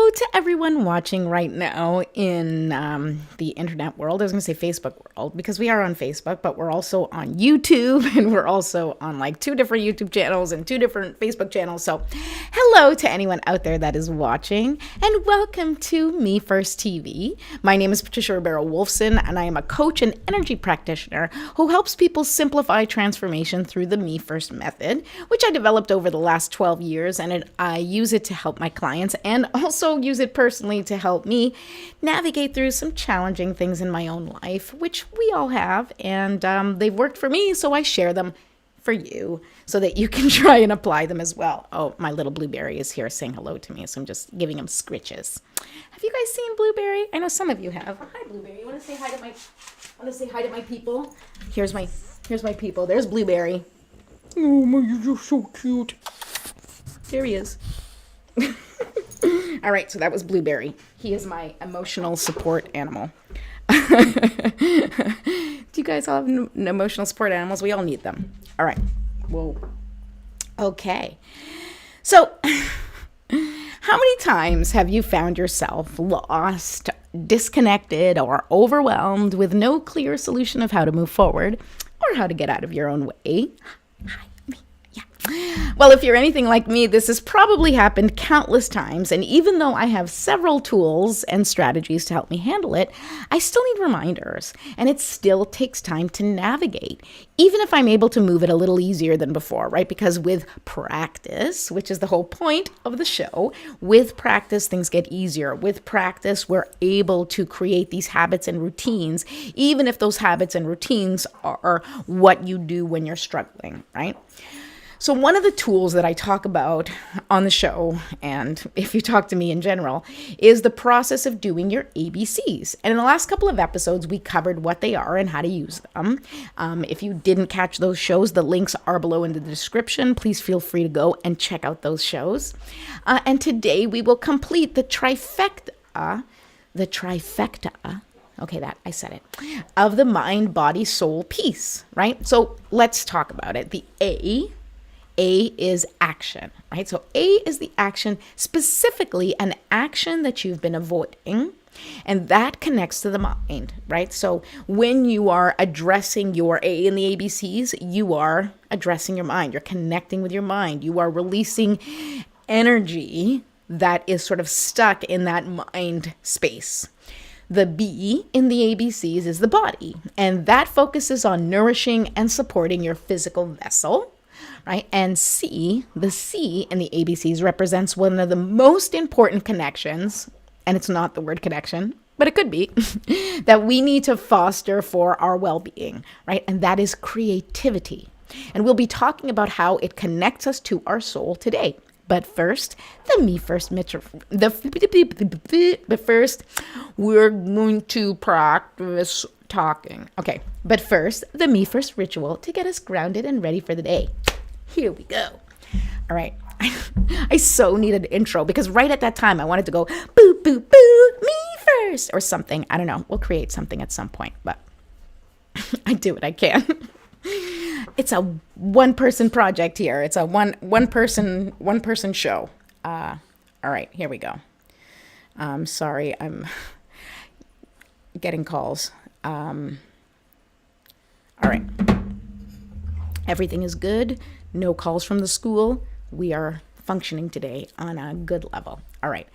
Hello to everyone watching right now in the internet world. I was going to say Facebook world because we are on Facebook, but we're also on YouTube and we're also on like 2 different YouTube channels and 2 different Facebook channels. So hello to anyone out there that is watching and welcome to Me First TV. My name is Patricia Ribeiro-Wolfson and I am a coach and energy practitioner who helps people simplify transformation through the Me First method, which I developed over the last 12 years, and I use it to help my clients and also use it personally to help me navigate through some challenging things in my own life, which we all have, and they've worked for me, so I share them for you so that you can try and apply them as well. Oh, my little Blueberry is here saying hello to me, so I'm just giving him scritches. Have you guys seen Blueberry? I know some of you have. Hi, Blueberry. You want to say hi to my people? Here's my people. There's Blueberry. Oh my, you're so cute. There he is. All right, so that was Blueberry. He is my emotional support animal. Do you guys all have emotional support animals? We all need them. All right. Whoa. Okay. So, how many times have you found yourself lost, disconnected, or overwhelmed with no clear solution of how to move forward or how to get out of your own way? Well, if you're anything like me, this has probably happened countless times, and even though I have several tools and strategies to help me handle it, I still need reminders, and it still takes time to navigate, even if I'm able to move it a little easier than before, right? Because with practice, which is the whole point of the show, with practice, things get easier. With practice, we're able to create these habits and routines, even if those habits and routines are what you do when you're struggling, right? So one of the tools that I talk about on the show, and if you talk to me in general, is the process of doing your ABCs. And in the last couple of episodes, we covered what they are and how to use them. If you didn't catch those shows, the links are below in the description. Please feel free to go and check out those shows. And today we will complete the trifecta, okay, that I said it, of the mind, body, soul piece, right? So let's talk about it. The A is action, right? So A is the action, specifically an action that you've been avoiding, and that connects to the mind, right? So when you are addressing your A in the ABCs, you are addressing your mind. You're connecting with your mind. You are releasing energy that is sort of stuck in that mind space. The B in the ABCs is the body, and that focuses on nourishing and supporting your physical vessel. Right? And C, the C in the ABCs represents one of the most important connections, and it's not the word connection, but it could be, that we need to foster for our well-being, right? And that is creativity. And we'll be talking about how it connects us to our soul today. But first, we're going to practice talking. Okay, but first, the Me First ritual to get us grounded and ready for the day. Here we go. All right. I so need an intro because right at that time I wanted to go boo, boo, boo, me first or something. I don't know. We'll create something at some point, but I do what I can. It's a one-person project here. It's a one person show. All right, here we go. Sorry, I'm getting calls. All right. Everything is good. No calls from the school. We are functioning today on a good level. All right.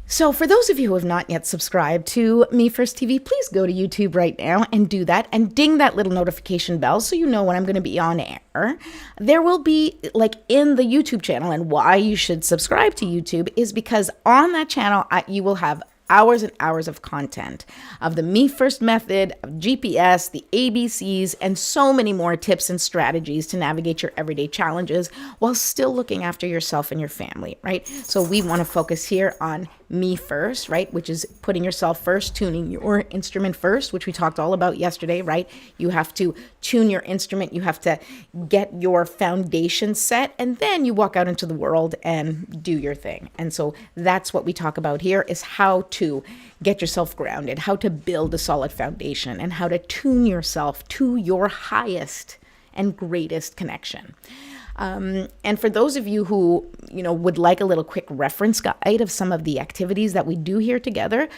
So for those of you who have not yet subscribed to Me First TV, please go to YouTube right now and do that and ding that little notification bell so you know when I'm going to be on air. There will be, like in the YouTube channel, and why you should subscribe to YouTube is because on that channel, you will have hours and hours of content of the Me First method, of GPS, the ABCs, and so many more tips and strategies to navigate your everyday challenges while still looking after yourself and your family, right? So we want to focus here on Me First, right? Which is putting yourself first, tuning your instrument first, which we talked all about yesterday, right? You have to tune your instrument. You have to get your foundation set, and then you walk out into the world and do your thing. And so that's what we talk about here is how to get yourself grounded, how to build a solid foundation, and how to tune yourself to your highest and greatest connection. And for those of you who, would like a little quick reference guide of some of the activities that we do here together,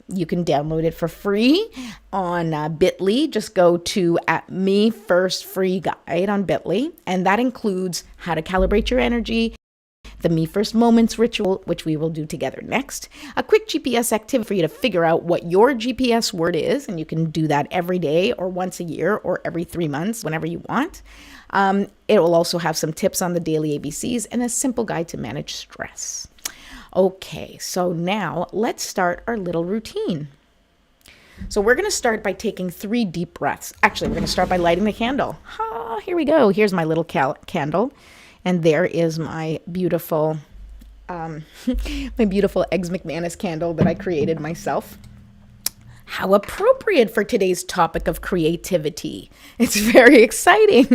you can download it for free on Bitly. Just go to @Me First Free Guide on Bitly. And that includes how to calibrate your energy, the Me First Moments ritual, which we will do together next, a quick GPS activity for you to figure out what your GPS word is, and you can do that every day or once a year or every 3 months, whenever you want. It will also have some tips on the daily ABCs and a simple guide to manage stress. Okay, so now let's start our little routine. So we're going to start by taking 3 deep breaths. Actually, we're going to start by lighting the candle. Here we go. Here's my little candle. And there is my beautiful, Eggs McManus candle that I created myself. How appropriate for today's topic of creativity. It's very exciting.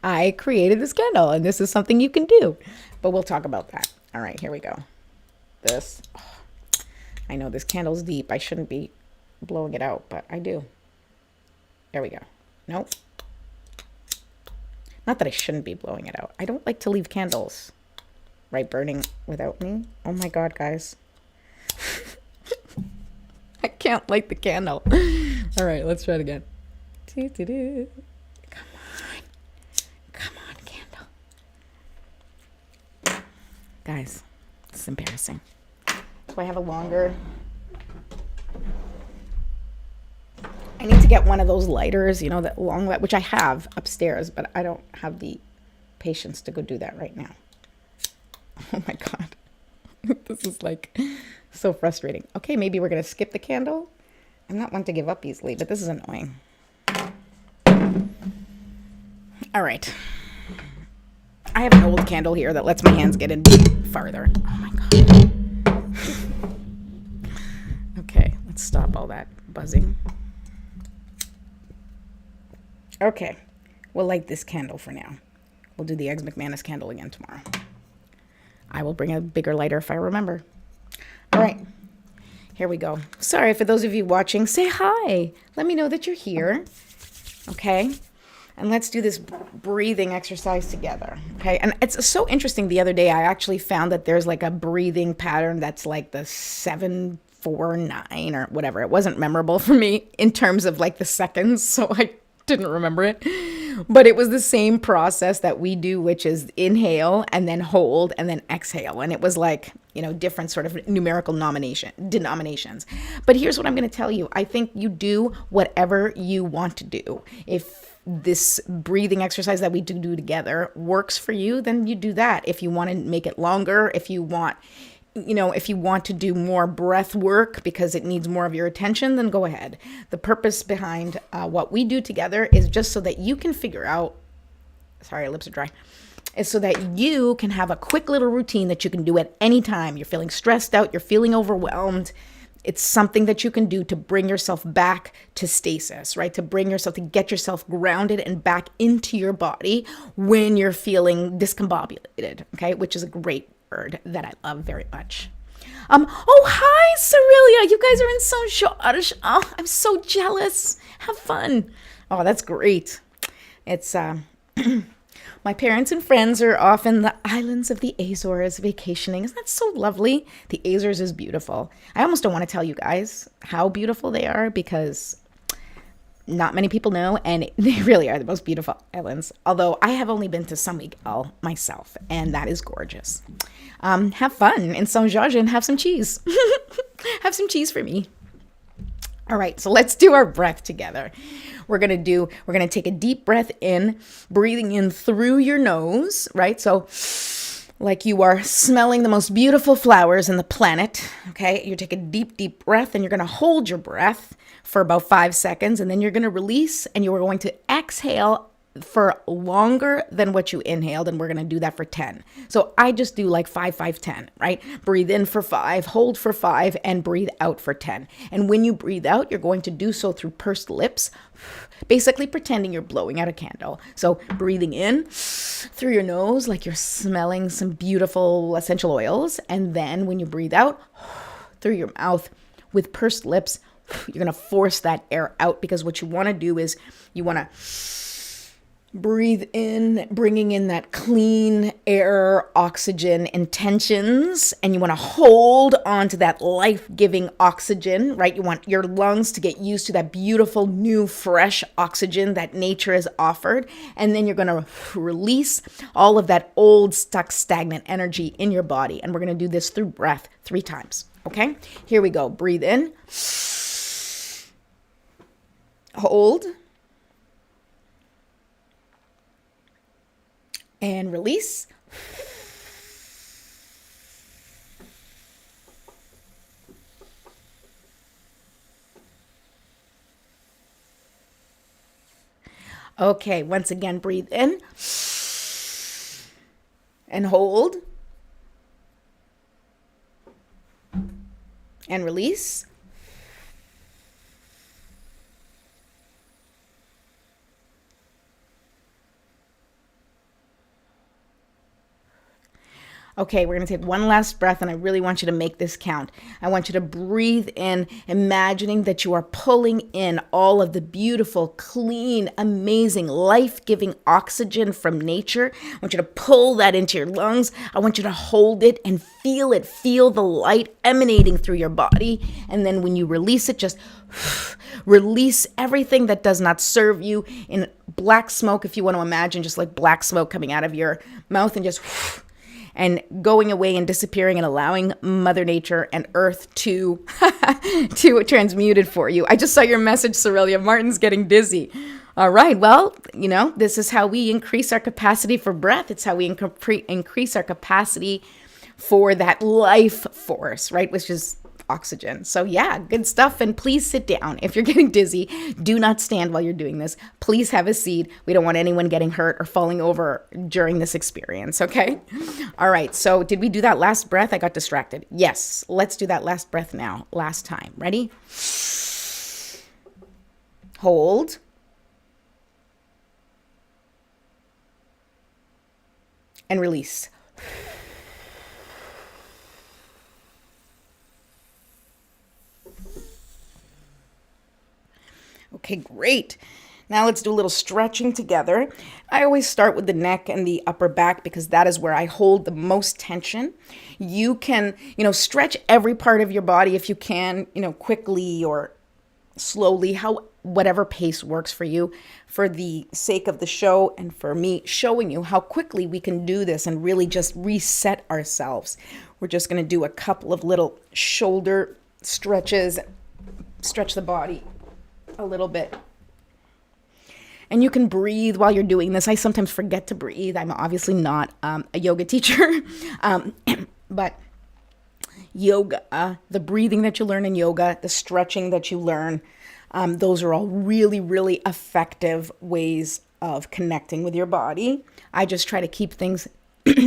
I created this candle, and this is something you can do. But we'll talk about that. All right, here we go. I know this candle's deep. I shouldn't be blowing it out, but I do. There we go. Nope. Not that I shouldn't be blowing it out. I don't like to leave candles, right, burning without me. Oh my God, guys. I can't light the candle. All right, let's try it again. Come on, candle. Guys, it's embarrassing. So I have a longer... I need to get one of those lighters, that long light, which I have upstairs, but I don't have the patience to go do that right now. Oh my God. This is so frustrating. Okay, maybe we're going to skip the candle. I'm not one to give up easily, but this is annoying. All right. I have an old candle here that lets my hands get in farther. Oh my God. Okay, let's stop all that buzzing. Okay, we'll light this candle for now. We'll do the Eggs McManus candle again tomorrow. I will bring a bigger lighter if I remember. All right, here we go. Sorry, for those of you watching, say hi. Let me know that you're here, okay? And let's do this breathing exercise together, okay? And it's so interesting. The other day, I actually found that there's a breathing pattern that's the 7-4-9 or whatever. It wasn't memorable for me in terms of the seconds, so I didn't remember it, but it was the same process that we do, which is inhale and then hold and then exhale. And it was different sort of numerical denominations. But here's what I'm going to tell you. I think you do whatever you want to do. If this breathing exercise that we do together works for you, then you do that. If you want to make it longer, if you want to do more breath work because it needs more of your attention, then go ahead. The purpose behind what we do together is just so that you can figure out, sorry, lips are dry, is so that you can have a quick little routine that you can do at any time. You're feeling stressed out, you're feeling overwhelmed. It's something that you can do to bring yourself back to stasis, right? To get yourself grounded and back into your body when you're feeling discombobulated, okay? Which is a great word that I love very much. Oh, hi, Cerilia. You guys are in so short. Oh, I'm so jealous. Have fun. Oh, that's great. It's, my parents and friends are off in the islands of the Azores vacationing. Isn't that so lovely? The Azores is beautiful. I almost don't want to tell you guys how beautiful they are because not many people know, and they really are the most beautiful islands. Although I have only been to San Miguel myself, and that is gorgeous. Have fun in Saint Georges and have some cheese. Have some cheese for me. All right, so let's do our breath together. We're going to take a deep breath in, breathing in through your nose, right? So like you are smelling the most beautiful flowers in the planet, okay? You take a deep, deep breath, and you're going to hold your breath for about 5 seconds, and then you're going to release, and you are going to exhale for longer than what you inhaled, and we're going to do that for 10. So I just do 5, 5, 10, right? Breathe in for 5, hold for 5, and breathe out for 10. And when you breathe out, you're going to do so through pursed lips, basically pretending you're blowing out a candle. So breathing in through your nose like you're smelling some beautiful essential oils, and then when you breathe out through your mouth with pursed lips, you're going to force that air out, because what you want to do is you want to Breathe in, bringing in that clean air, oxygen intentions, and you want to hold on to that life-giving oxygen, right? You want your lungs to get used to that beautiful, new, fresh oxygen that nature has offered, and then you're going to release all of that old, stuck, stagnant energy in your body, and we're going to do this through breath 3 times, okay? Here we go. Breathe in. Hold. And release. Okay, once again, breathe in and hold and release. Okay, we're going to take one last breath, and I really want you to make this count. I want you to breathe in, imagining that you are pulling in all of the beautiful, clean, amazing, life-giving oxygen from nature. I want you to pull that into your lungs. I want you to hold it and feel it. Feel the light emanating through your body. And then when you release it, just release everything that does not serve you in black smoke, if you want to imagine just like black smoke coming out of your mouth and just and going away and disappearing and allowing Mother Nature and Earth to transmute it for you. I just saw your message, Cerelia. Martin's getting dizzy. All right. Well, this is how we increase our capacity for breath. It's how we increase our capacity for that life force, right? Which is oxygen. So yeah, good stuff. And please sit down. If you're getting dizzy, do not stand while you're doing this. Please have a seat. We don't want anyone getting hurt or falling over during this experience. Okay. All right. So did we do that last breath? I got distracted. Yes. Let's do that last breath now. Last time. Ready? Hold. And release. Okay, great. Now let's do a little stretching together. I always start with the neck and the upper back because that is where I hold the most tension. You can, stretch every part of your body if you can, quickly or slowly, whatever pace works for you, for the sake of the show and for me showing you how quickly we can do this and really just reset ourselves. We're just going to do a couple of little shoulder stretches, stretch the body a little bit. And you can breathe while you're doing this. I sometimes forget to breathe. I'm obviously not a yoga teacher, but yoga, the breathing that you learn in yoga, the stretching that you learn, those are all really, really effective ways of connecting with your body. I just try to keep things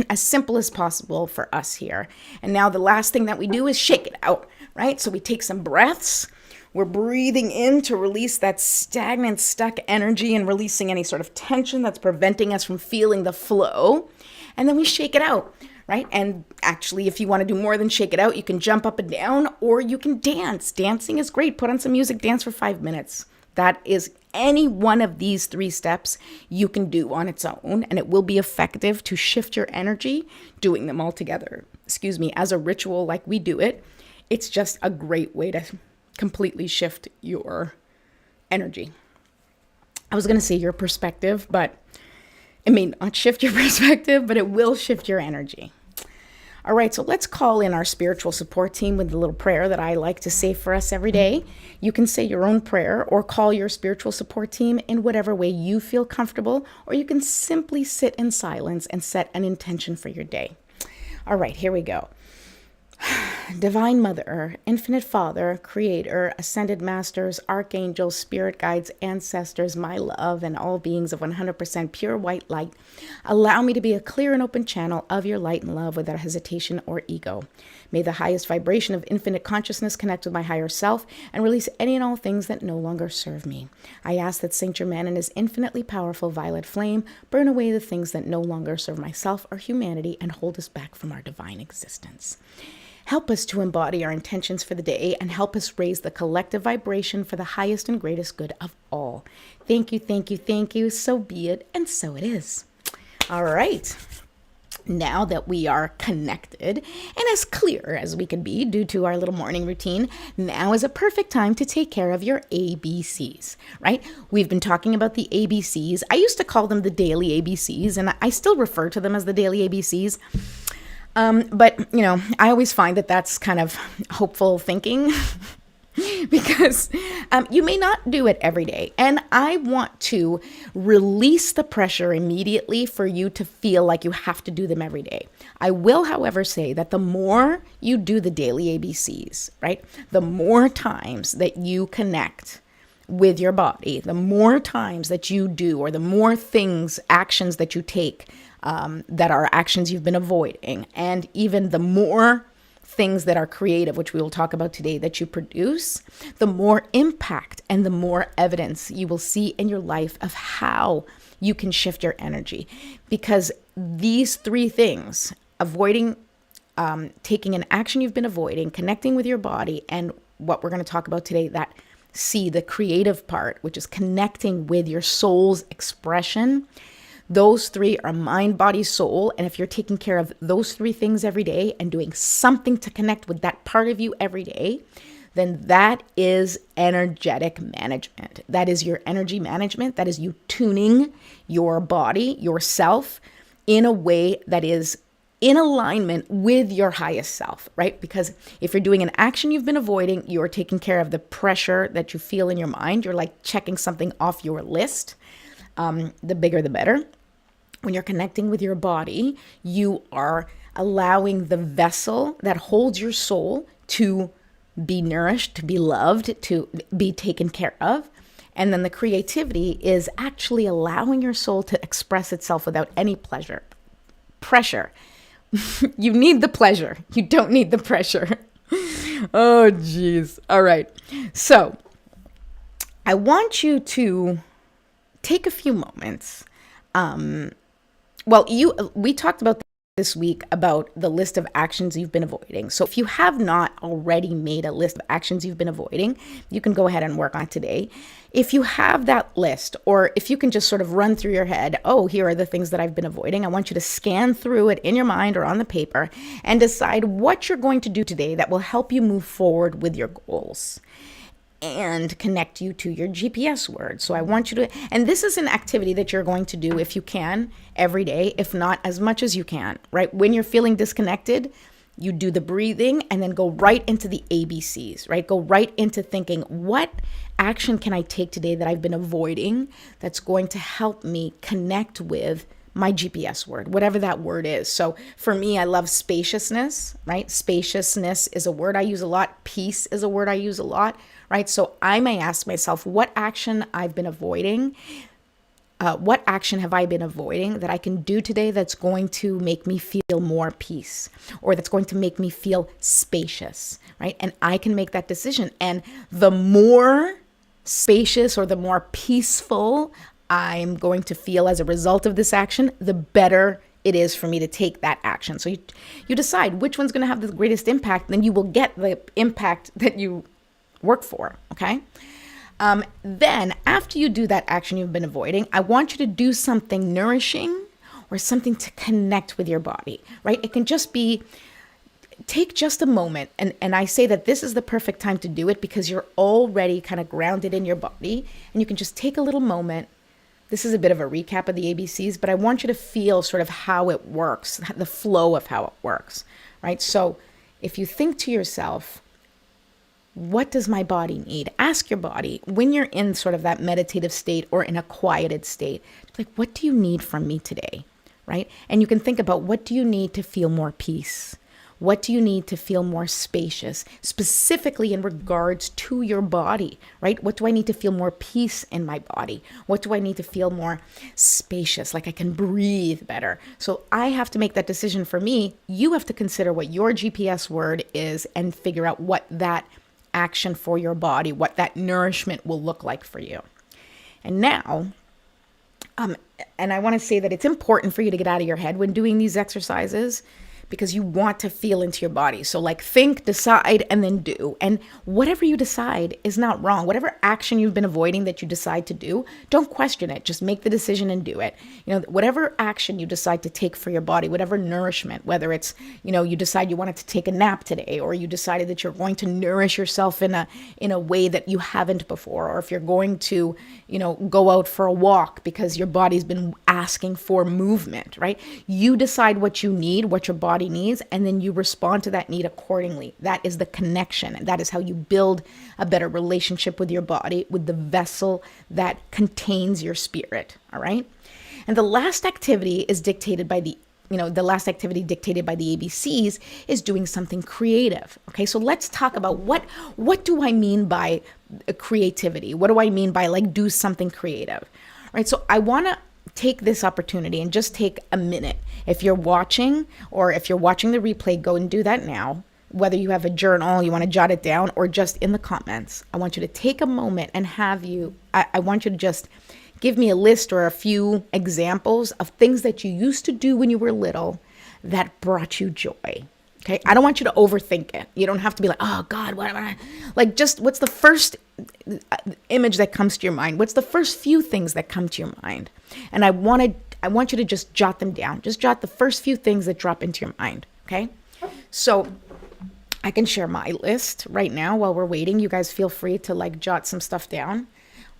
as simple as possible for us here. And now the last thing that we do is shake it out, right? So we take some breaths. We're breathing in to release that stagnant, stuck energy and releasing any sort of tension that's preventing us from feeling the flow. And then we shake it out, right? And actually, if you want to do more than shake it out, you can jump up and down or you can dance. Dancing is great. Put on some music, dance for 5 minutes. That is any one of these 3 steps you can do on its own, and it will be effective to shift your energy doing them all together. As a ritual like we do it, it's just a great way to completely shift your energy. I was going to say your perspective, but it may not shift your perspective, but it will shift your energy. All right, so let's call in our spiritual support team with a little prayer that I like to say for us every day. You can say your own prayer or call your spiritual support team in whatever way you feel comfortable, or you can simply sit in silence and set an intention for your day. All right, here we go. Divine Mother, Infinite Father, Creator, Ascended Masters, Archangels, Spirit Guides, Ancestors, my love, and all beings of 100% pure white light, allow me to be a clear and open channel of your light and love without hesitation or ego. May the highest vibration of infinite consciousness connect with my higher self and release any and all things that no longer serve me. I ask that Saint Germain and his infinitely powerful violet flame burn away the things that no longer serve myself or humanity and hold us back from our divine existence. Help us to embody our intentions for the day and help us raise the collective vibration for the highest and greatest good of all. Thank you, thank you, thank you. So be it, and so it is. All right. Now that we are connected and as clear as we can be due to our little morning routine, now is a perfect time to take care of your ABCs, right? We've been talking about the ABCs. I used to call them the daily ABCs, and I still refer to them as the daily ABCs. But, I always find that that's kind of hopeful thinking because you may not do it every day. And I want to release the pressure immediately for you to feel like you have to do them every day. I will, however, say that the more you do the daily ABCs, right, the more times that you connect with your body, the more times that you do, or the more actions that you take that are actions you've been avoiding, and even the more things that are creative, which we will talk about today, that you produce, the more impact and the more evidence you will see in your life of how you can shift your energy. Because these three things, avoiding, taking an action you've been avoiding, connecting with your body, and what we're going to talk about today, that the creative part, which is connecting with your soul's expression. Those three are mind, body, soul. And if you're taking care of those three things every day and doing something to connect with that part of you every day, then that is energetic management. That is your energy management. That is you tuning your body, yourself, in a way that is in alignment with your highest self, right? Because if you're doing an action you've been avoiding, you're taking care of the pressure that you feel in your mind. You're like checking something off your list. The bigger, the better. When you're connecting with your body, you are allowing the vessel that holds your soul to be nourished, to be loved, to be taken care of. And then the creativity is actually allowing your soul to express itself without any pressure. You need the pleasure. You don't need the pressure. Oh, geez. All right. So I want you to take a few moments. We talked about this week about the list of actions you've been avoiding. So if you have not already made a list of actions you've been avoiding, you can go ahead and work on it today. If you have that list, or if you can just sort of run through your head, here are the things that I've been avoiding. I want you to scan through it in your mind or on the paper and decide what you're going to do today that will help you move forward with your goals and connect you to your GPS word. So I want you to, and this is an activity that you're going to do if you can every day, if not as much as you can, right? When you're feeling disconnected, you do the breathing and then go right into the ABCs, right? Go right into thinking, what action can I take today that I've been avoiding that's going to help me connect with my GPS word, whatever that word is. So for me, I love spaciousness, right? Spaciousness is a word I use a lot. Peace is a word I use a lot, right? So I may ask myself, what action I've been avoiding? What action have I been avoiding that I can do today that's going to make me feel more peace, or that's going to make me feel spacious, right? And I can make that decision. And the more spacious or the more peaceful I'm going to feel as a result of this action, the better it is for me to take that action. So you decide which one's going to have the greatest impact, then you will get the impact that you work for, okay? Then after you do that action you've been avoiding, I want you to do something nourishing or something to connect with your body, right? It can just be, take just a moment. And I say that this is the perfect time to do it because you're already kind of grounded in your body, and you can just take a little moment. This is a bit of a recap of the ABCs, but I want you to feel sort of how it works, the flow of how it works, right? So if you think to yourself, what does my body need? Ask your body when you're in sort of that meditative state or in a quieted state, like, what do you need from me today, right? And you can think about, what do you need to feel more peace? What do you need to feel more spacious, specifically in regards to your body, right? What do I need to feel more peace in my body? What do I need to feel more spacious, like I can breathe better? So I have to make that decision for me. You have to consider what your GPS word is and figure out what that action for your body, what that nourishment will look like for you. And now, and I want to say that it's important for you to get out of your head when doing these exercises, because you want to feel into your body. So like think, decide, and then do. And whatever you decide is not wrong. Whatever action you've been avoiding that you decide to do, don't question it. Just make the decision and do it. Whatever action you decide to take for your body, whatever nourishment, whether it's, you decide you wanted to take a nap today, or you decided that you're going to nourish yourself in a way that you haven't before, or if you're going to, go out for a walk because your body's been asking for movement, right? You decide what you need, what your body needs, and then you respond to that need accordingly. That is the connection. And that is how you build a better relationship with your body, with the vessel that contains your spirit. All right. And the last activity is dictated by the ABCs is doing something creative. Okay, so let's talk about what do I mean by creativity? What do I mean by like do something creative? All right, so I want to take this opportunity and just take a minute. If you're watching or if you're watching the replay, go and do that now. Whether you have a journal, you want to jot it down, or just in the comments, I want you to take a moment and I want you to just give me a list or a few examples of things that you used to do when you were little that brought you joy. Okay. I don't want you to overthink it. You don't have to be like, oh God, what am I? Like, just what's the first image that comes to your mind? What's the first few things that come to your mind? And I want you to just jot them down. Just jot the first few things that drop into your mind. Okay. So I can share my list right now while we're waiting. You guys feel free to like jot some stuff down.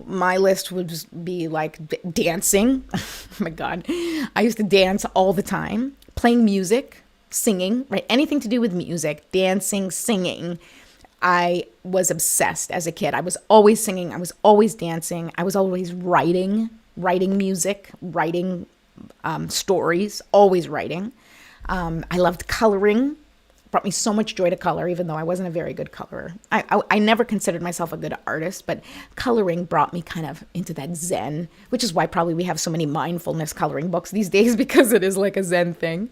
My list would just be like dancing. Oh my God. I used to dance all the time, playing music, singing, right? Anything to do with music, dancing, singing. I was obsessed as a kid. I was always singing. I was always dancing. I was always writing music, writing stories, always writing. I loved coloring. Brought me so much joy to color, even though I wasn't a very good colorer. I never considered myself a good artist, but coloring brought me kind of into that Zen, which is why probably we have so many mindfulness coloring books these days, because it is like a Zen thing.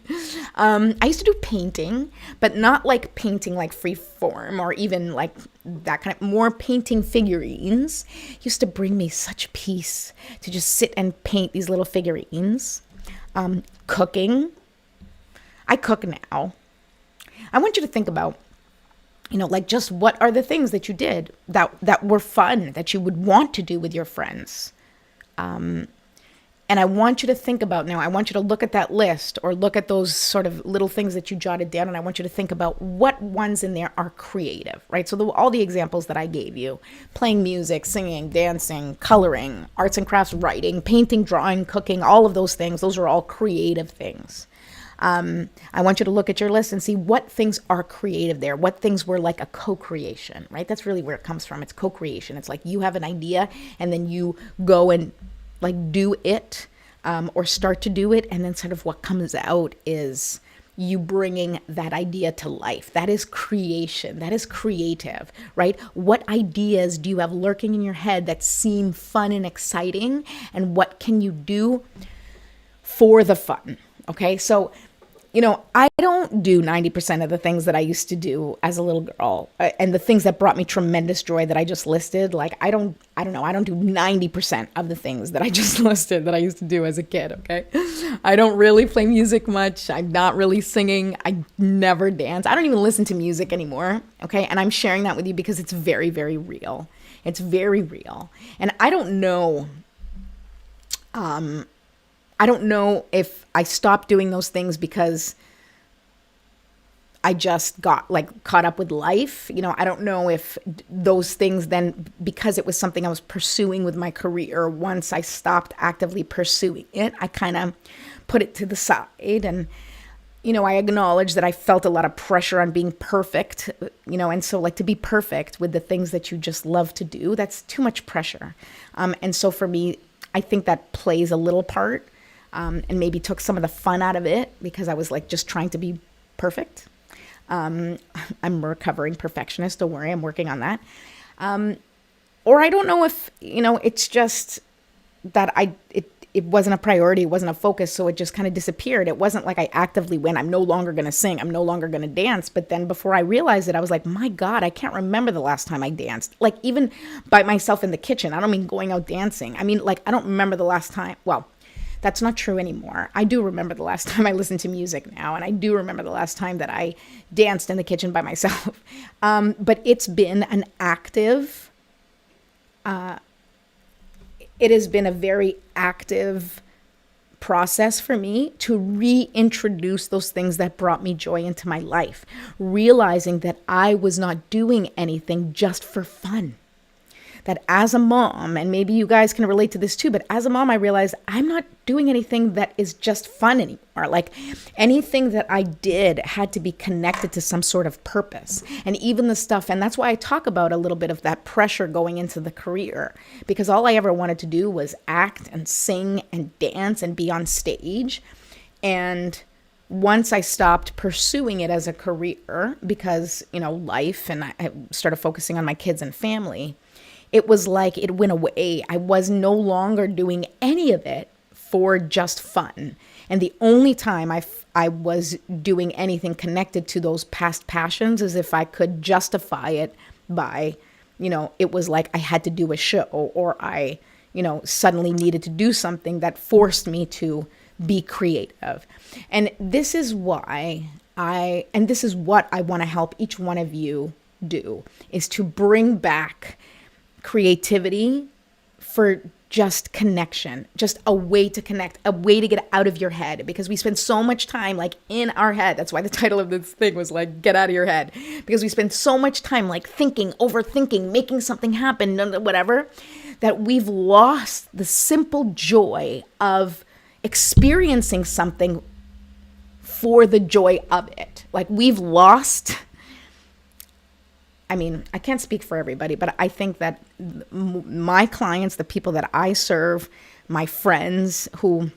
I used to do painting, but not like painting like free form or even like that kind of more painting figurines. Used to bring me such peace to just sit and paint these little figurines. Cooking. I cook now. I want you to think about, like just what are the things that you did that were fun, that you would want to do with your friends. And I want you to think about now, I want you to look at that list or look at those sort of little things that you jotted down. And I want you to think about what ones in there are creative, right? So all the examples that I gave you, playing music, singing, dancing, coloring, arts and crafts, writing, painting, drawing, cooking, all of those things, those are all creative things. I want you to look at your list and see what things are creative there, what things were like a co-creation, right? That's really where it comes from. It's co-creation. It's like you have an idea and then you go and like do it or start to do it. And then sort of what comes out is you bringing that idea to life. That is creation. That is creative, right? What ideas do you have lurking in your head that seem fun and exciting? And what can you do for the fun? Okay, so, I don't do 90% of the things that I used to do as a little girl, and the things that brought me tremendous joy that I just listed. Like, I don't do 90% of the things that I just listed that I used to do as a kid. Okay, I don't really play music much. I'm not really singing. I never dance. I don't even listen to music anymore. Okay, and I'm sharing that with you because it's very, very real. It's very real, and I don't know if I stopped doing those things because I just got like caught up with life. I don't know if those things then, because it was something I was pursuing with my career, once I stopped actively pursuing it, I kind of put it to the side. And, I acknowledge that I felt a lot of pressure on being perfect, and so like to be perfect with the things that you just love to do, that's too much pressure. And so for me, I think that plays a little part. And maybe took some of the fun out of it because I was like just trying to be perfect. I'm a recovering perfectionist. Don't worry, I'm working on that. Or I don't know if, it's just that it wasn't a priority. It wasn't a focus. So it just kind of disappeared. It wasn't like I actively went, I'm no longer going to sing. I'm no longer going to dance. But then before I realized it, I was like, my God, I can't remember the last time I danced. Like even by myself in the kitchen. I don't mean going out dancing. I mean, like, I don't remember the last time. Well, That's not true anymore. I do remember the last time I listened to music now, and I do remember the last time that I danced in the kitchen by myself. But it's been an active, it has been a very active process for me to reintroduce those things that brought me joy into my life, realizing that I was not doing anything just for fun. That as a mom, and maybe you guys can relate to this too, but as a mom, I realized I'm not doing anything that is just fun anymore. Like anything that I did had to be connected to some sort of purpose. And even the stuff, and that's why I talk about a little bit of that pressure going into the career, because all I ever wanted to do was act and sing and dance and be on stage. And once I stopped pursuing it as a career because, life, and I started focusing on my kids and family, it was like it went away. I was no longer doing any of it for just fun. And the only time I was doing anything connected to those past passions is if I could justify it by, it was like I had to do a show, or I, suddenly needed to do something that forced me to be creative. And this is why this is what I want to help each one of you do, is to bring back creativity for just connection, just a way to connect, a way to get out of your head, because we spend so much time like in our head. That's why the title of this thing was like, get out of your head, because we spend so much time like thinking, overthinking, making something happen, whatever, that we've lost the simple joy of experiencing something for the joy of it. Like we've lost, I can't speak for everybody, but I think that my clients, the people that I serve, my friends who,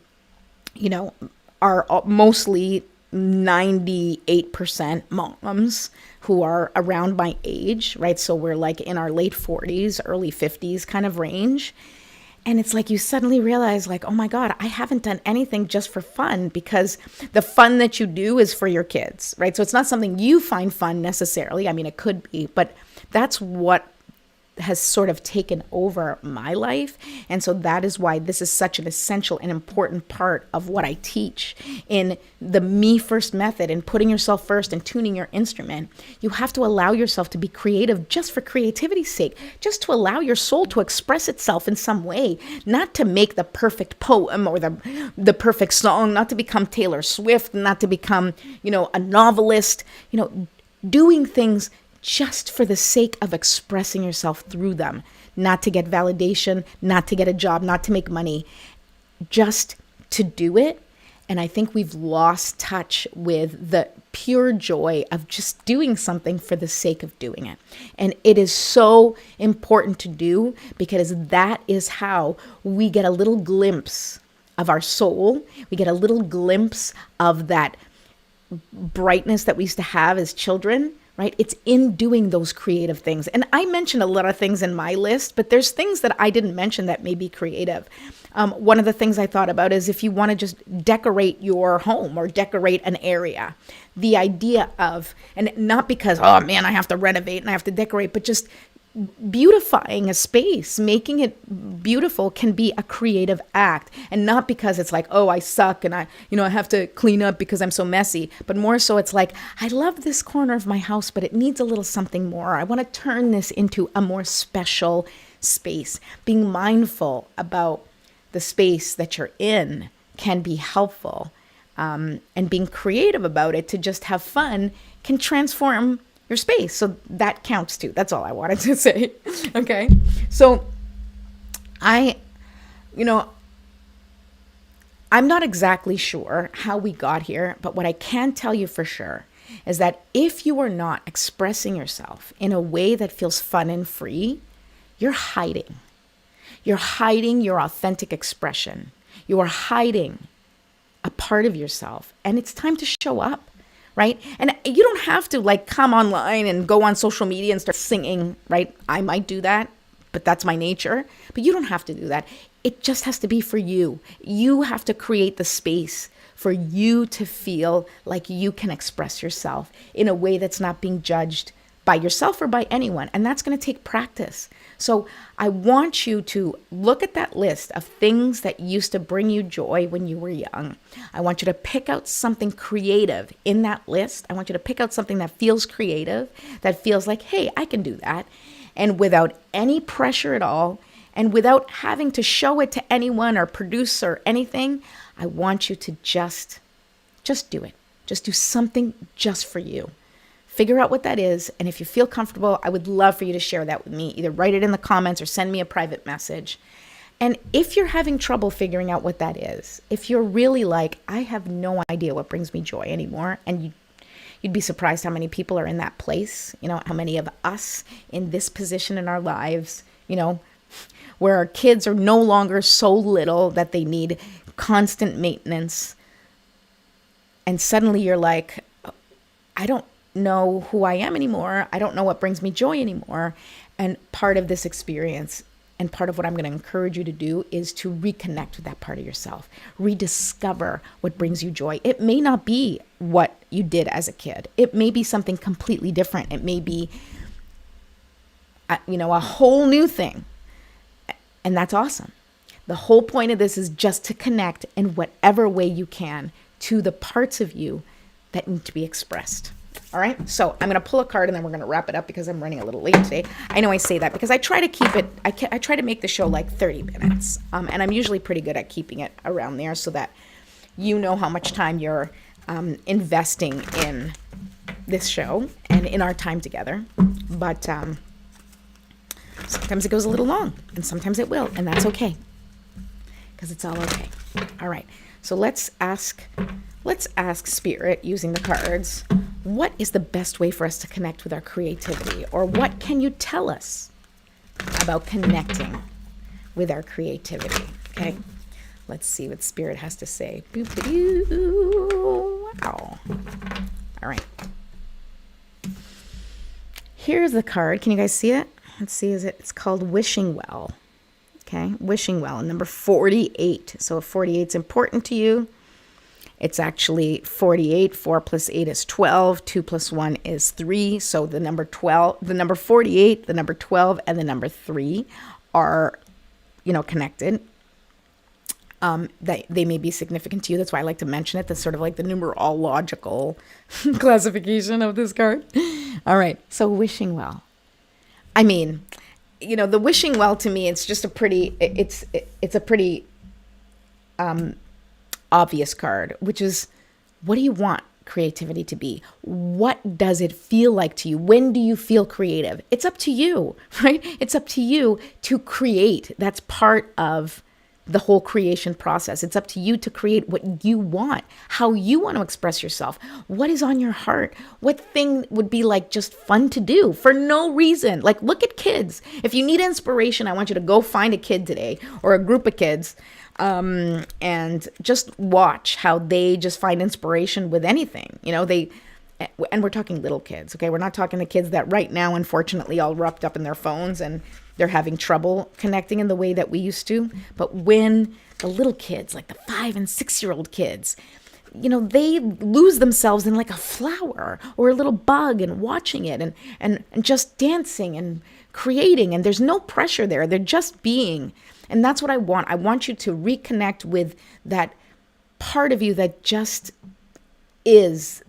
are mostly 98% moms who are around my age, right? So we're like in our late 40s, early 50s kind of range. And it's like you suddenly realize like, oh my God, I haven't done anything just for fun, because the fun that you do is for your kids, right? So it's not something you find fun necessarily. It could be, but that's what has sort of taken over my life. And so that is why this is such an essential and important part of what I teach in the Me First method, and putting yourself first and tuning your instrument. You have to allow yourself to be creative just for creativity's sake, just to allow your soul to express itself in some way, not to make the perfect poem or the perfect song, not to become Taylor Swift, not to become, a novelist, doing things just for the sake of expressing yourself through them, not to get validation, not to get a job, not to make money, just to do it. And I think we've lost touch with the pure joy of just doing something for the sake of doing it. And it is so important to do, because that is how we get a little glimpse of our soul. We get a little glimpse of that brightness that we used to have as children, right? It's in doing those creative things. And I mentioned a lot of things in my list, but there's things that I didn't mention that may be creative. One of the things I thought about is if you want to just decorate your home or decorate an area, the idea of, and not because, oh man, I have to renovate and I have to decorate, but just beautifying a space, making it beautiful can be a creative act. And not because it's like, oh, I suck and I have to clean up because I'm so messy, but more so it's like, I love this corner of my house, but it needs a little something more. I want to turn this into a more special space. Being mindful about the space that you're in can be helpful. And being creative about it to just have fun can transform your space. So that counts too. That's all I wanted to say. Okay. So I'm not exactly sure how we got here, but what I can tell you for sure is that if you are not expressing yourself in a way that feels fun and free, you're hiding. You're hiding your authentic expression. You are hiding a part of yourself, and it's time to show up. Right? And you don't have to like come online and go on social media and start singing, right? I might do that, but that's my nature. But you don't have to do that. It just has to be for you. You have to create the space for you to feel like you can express yourself in a way that's not being judged by yourself or by anyone. And that's going to take practice. So I want you to look at that list of things that used to bring you joy when you were young. I want you to pick out something creative in that list. I want you to pick out something that feels creative, that feels like, hey, I can do that. And without any pressure at all, and without having to show it to anyone or produce or anything, I want you to just do it. Just do something just for you. Figure out what that is. And if you feel comfortable, I would love for you to share that with me. Either write it in the comments or send me a private message. And if you're having trouble figuring out what that is, if you're really like, I have no idea what brings me joy anymore, and you'd be surprised how many people are in that place, how many of us in this position in our lives, where our kids are no longer so little that they need constant maintenance. And suddenly you're like, I don't know who I am anymore. I don't know what brings me joy anymore. And part of this experience and part of what I'm going to encourage you to do is to reconnect with that part of yourself, rediscover what brings you joy. It may not be what you did as a kid. It may be something completely different. It may be, a whole new thing. And that's awesome. The whole point of this is just to connect in whatever way you can to the parts of you that need to be expressed. All right. So I'm going to pull a card and then we're going to wrap it up because I'm running a little late today. I know I say that because I try to keep it, I try to make the show like 30 minutes. And I'm usually pretty good at keeping it around there so that you know how much time you're investing in this show and in our time together. But sometimes it goes a little long and sometimes it will. And that's okay because it's all okay. All right. So let's ask Spirit using the cards, what is the best way for us to connect with our creativity? Or what can you tell us about connecting with our creativity? Okay, let's see what Spirit has to say. Wow. All right. Here's the card. Can you guys see it? Let's see. It's called Wishing Well. Okay, Wishing Well, number 48. So if 48 is important to you, it's actually 48. 4 plus 8 is 12. 2 plus 1 is 3. So the number 12, the number 48, the number 12, and the number 3 are, connected. They may be significant to you. That's why I like to mention it. That's sort of like the numerological classification of this card. All right. So wishing well. I mean, the wishing well to me, it's just a pretty obvious card, which is, what do you want creativity to be? What does it feel like to you? When do you feel creative? It's up to you, right? It's up to you to create. That's part of the whole creation process. It's up to you to create what you want, how you want to express yourself. What is on your heart? What thing would be like just fun to do for no reason? Like, look at kids. If you need inspiration, I want you to go find a kid today or a group of kids and just watch how they just find inspiration with anything. And we're talking little kids, okay? We're not talking the kids that right now, unfortunately, all wrapped up in their phones and they're having trouble connecting in the way that we used to. But when the little kids, like the 5 and 6-year-old kids, they lose themselves in like a flower or a little bug and watching it and just dancing and creating. And there's no pressure there. They're just being. And that's what I want. I want you to reconnect with that part of you that just is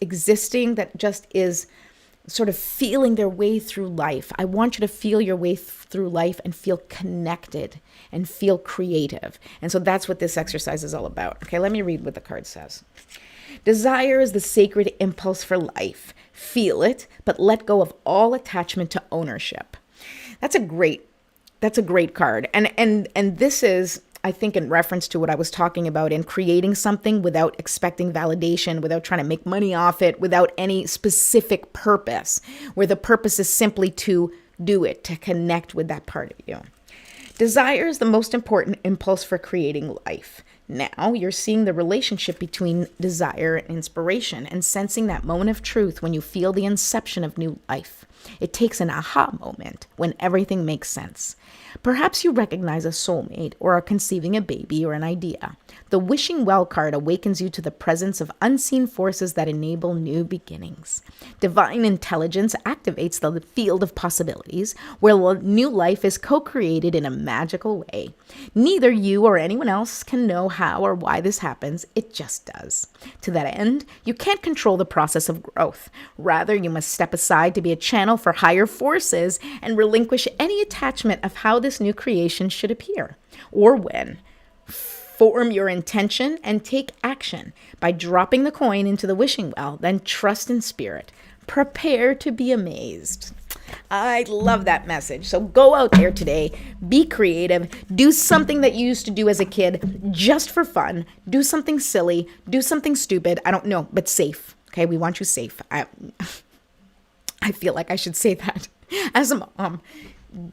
existing, that just is sort of feeling their way through life. I want you to feel your way through life and feel connected and feel creative. And so that's what this exercise is all about. Okay, let me read what the card says. Desire is the sacred impulse for life. Feel it, but let go of all attachment to ownership. That's a great card. And this is, I think, in reference to what I was talking about in creating something without expecting validation, without trying to make money off it, without any specific purpose, where the purpose is simply to do it, to connect with that part of you. Desire is the most important impulse for creating life. Now you're seeing the relationship between desire and inspiration and sensing that moment of truth when you feel the inception of new life. It takes an aha moment when everything makes sense. Perhaps you recognize a soulmate or are conceiving a baby or an idea. The wishing well card awakens you to the presence of unseen forces that enable new beginnings. Divine intelligence activates the field of possibilities where new life is co-created in a magical way. Neither you or anyone else can know how or why this happens. It just does. To that end, you can't control the process of growth. Rather, you must step aside to be a channel for higher forces and relinquish any attachment of how this new creation should appear or when. Form your intention and take action by dropping the coin into the wishing well, then trust in spirit. Prepare to be amazed. I love that message. So go out there today, be creative, do something that you used to do as a kid just for fun, do something silly, do something stupid, I don't know, but safe. Okay, we want you safe. I feel like I should say that as a mom.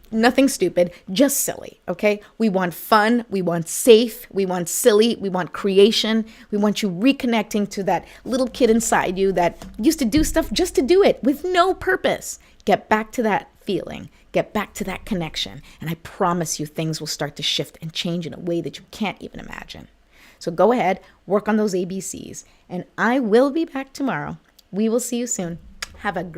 Nothing stupid, just silly, okay? We want fun, we want safe, we want silly, we want creation. We want you reconnecting to that little kid inside you that used to do stuff just to do it with no purpose. Get back to that feeling, get back to that connection, and I promise you things will start to shift and change in a way that you can't even imagine. So go ahead, work on those ABCs, and I will be back tomorrow. We will see you soon. Have a great